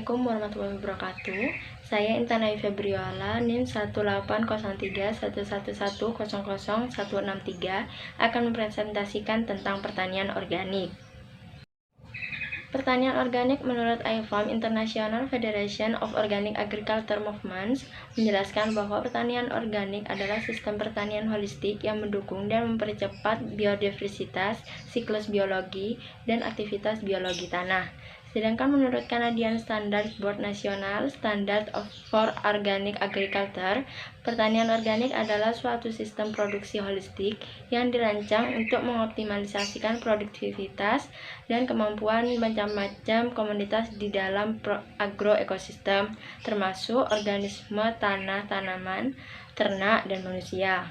Assalamualaikum warahmatullahi wabarakatuh. Saya Intan Ayu Febriola, NIM 1803111100163 akan mempresentasikan tentang pertanian organik. Pertanian organik menurut IFAM International Federation of Organic Agriculture Movements menjelaskan bahwa pertanian organik adalah sistem pertanian holistik yang mendukung dan mempercepat biodiversitas, siklus biologi, dan aktivitas biologi tanah. Sedangkan menurut Canadian Standards Board National Standard for Organic Agriculture, pertanian organik adalah suatu sistem produksi holistik yang dirancang untuk mengoptimalisasikan produktivitas dan kemampuan macam-macam komunitas di dalam agroekosistem, termasuk organisme, tanah, tanaman, ternak, dan manusia.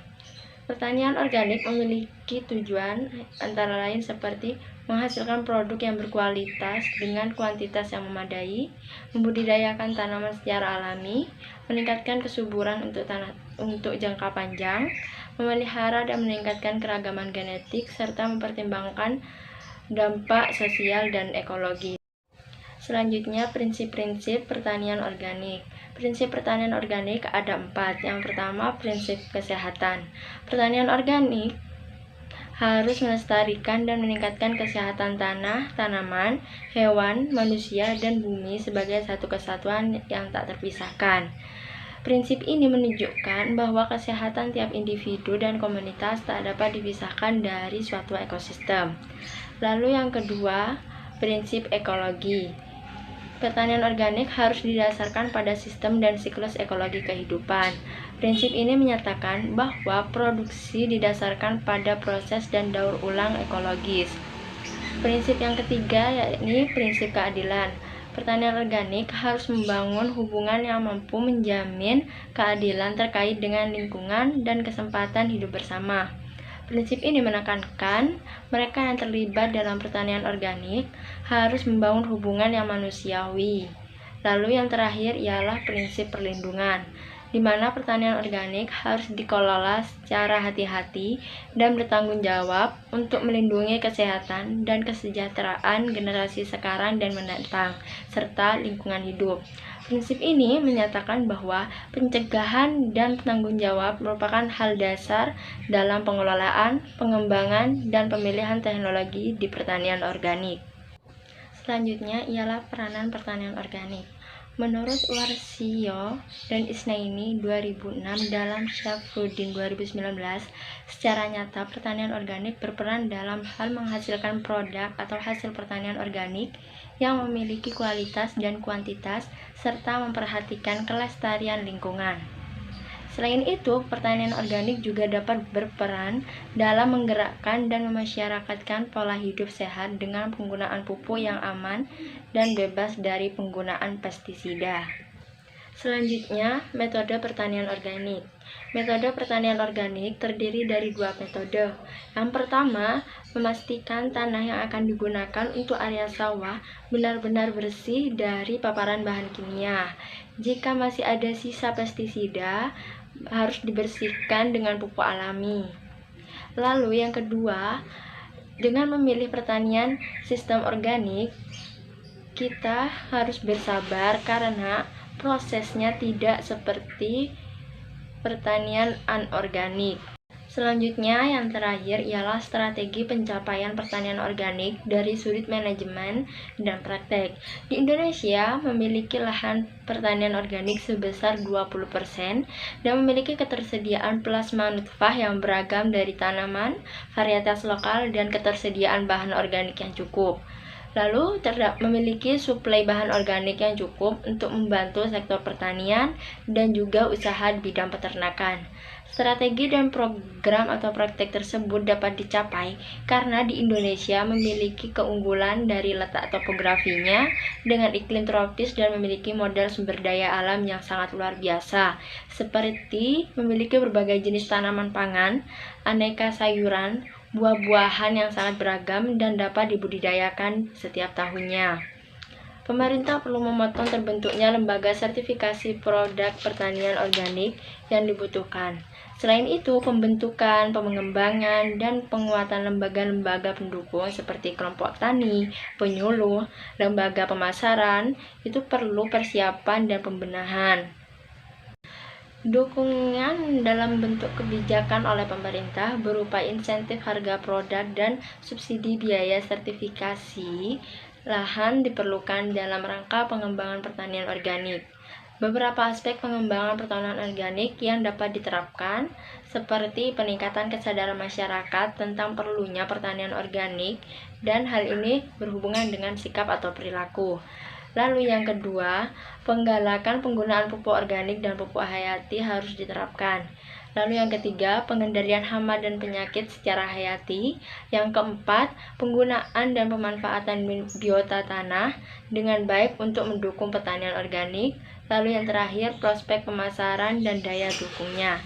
Pertanian organik memiliki tujuan antara lain seperti menghasilkan produk yang berkualitas dengan kuantitas yang memadai, membudidayakan tanaman secara alami, meningkatkan kesuburan untuk tanah untuk jangka panjang, memelihara dan meningkatkan keragaman genetik, serta mempertimbangkan dampak sosial dan ekologi. Selanjutnya, prinsip-prinsip pertanian organik. Prinsip pertanian organik ada 4. Yang pertama, prinsip kesehatan. Pertanian organik harus melestarikan dan meningkatkan kesehatan tanah, tanaman, hewan, manusia, dan bumi sebagai satu kesatuan yang tak terpisahkan. Prinsip ini menunjukkan bahwa kesehatan tiap individu dan komunitas tak dapat dipisahkan dari suatu ekosistem. Lalu yang kedua, prinsip ekologi. Pertanian organik harus didasarkan pada sistem dan siklus ekologi kehidupan. Prinsip ini menyatakan bahwa produksi didasarkan pada proses dan daur ulang ekologis. Prinsip yang ketiga yakni prinsip keadilan. Pertanian organik harus membangun hubungan yang mampu menjamin keadilan terkait dengan lingkungan dan kesempatan hidup bersama. Prinsip ini menekankan mereka yang terlibat dalam pertanian organik harus membangun hubungan yang manusiawi. Lalu yang terakhir ialah prinsip perlindungan, di mana pertanian organik harus dikelola secara hati-hati dan bertanggung jawab untuk melindungi kesehatan dan kesejahteraan generasi sekarang dan mendatang, serta lingkungan hidup. Prinsip ini menyatakan bahwa pencegahan dan penanggung jawab merupakan hal dasar dalam pengelolaan, pengembangan, dan pemilihan teknologi di pertanian organik. Selanjutnya ialah peranan pertanian organik. Menurut Warsio dan Isnaini 2006 dalam Syafruddin 2019, secara nyata pertanian organik berperan dalam hal menghasilkan produk atau hasil pertanian organik yang memiliki kualitas dan kuantitas serta memperhatikan kelestarian lingkungan. Selain itu, pertanian organik juga dapat berperan dalam menggerakkan dan memasyarakatkan pola hidup sehat dengan penggunaan pupuk yang aman dan bebas dari penggunaan pestisida. Selanjutnya, metode pertanian organik. Metode pertanian organik terdiri dari 2 metode. Yang pertama, memastikan tanah yang akan digunakan untuk area sawah benar-benar bersih dari paparan bahan kimia. Jika masih ada sisa pestisida, harus dibersihkan dengan pupuk alami. Lalu yang kedua, dengan memilih pertanian sistem organik, kita harus bersabar karena prosesnya tidak seperti pertanian anorganik. Selanjutnya, yang terakhir ialah strategi pencapaian pertanian organik dari sudut manajemen dan praktek. Di Indonesia memiliki lahan pertanian organik sebesar 20% dan memiliki ketersediaan plasma nutfah yang beragam dari tanaman, varietas lokal, dan ketersediaan bahan organik yang cukup. Lalu memiliki suplai bahan organik yang cukup untuk membantu sektor pertanian dan juga usaha di bidang peternakan. Strategi dan program atau praktek tersebut dapat dicapai karena di Indonesia memiliki keunggulan dari letak topografinya dengan iklim tropis dan memiliki modal sumber daya alam yang sangat luar biasa, seperti memiliki berbagai jenis tanaman pangan, aneka sayuran, buah-buahan yang sangat beragam dan dapat dibudidayakan setiap tahunnya. Pemerintah perlu memotong terbentuknya lembaga sertifikasi produk pertanian organik yang dibutuhkan. Selain itu, pembentukan, pengembangan, dan penguatan lembaga-lembaga pendukung seperti kelompok tani, penyuluh, lembaga pemasaran itu perlu persiapan dan pembenahan. Dukungan dalam bentuk kebijakan oleh pemerintah berupa insentif harga produk dan subsidi biaya sertifikasi lahan diperlukan dalam rangka pengembangan pertanian organik. Beberapa aspek pengembangan pertanian organik yang dapat diterapkan seperti peningkatan kesadaran masyarakat tentang perlunya pertanian organik, dan hal ini berhubungan dengan sikap atau perilaku. Lalu yang kedua, penggalakan penggunaan pupuk organik dan pupuk hayati harus diterapkan. Lalu yang ketiga, pengendalian hama dan penyakit secara hayati. Yang keempat, penggunaan dan pemanfaatan biota tanah dengan baik untuk mendukung pertanian organik. Lalu yang terakhir, prospek pemasaran dan daya dukungnya.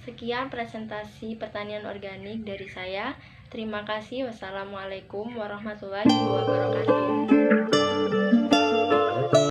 Sekian presentasi pertanian organik dari saya. Terima kasih. Wassalamualaikum warahmatullahi wabarakatuh.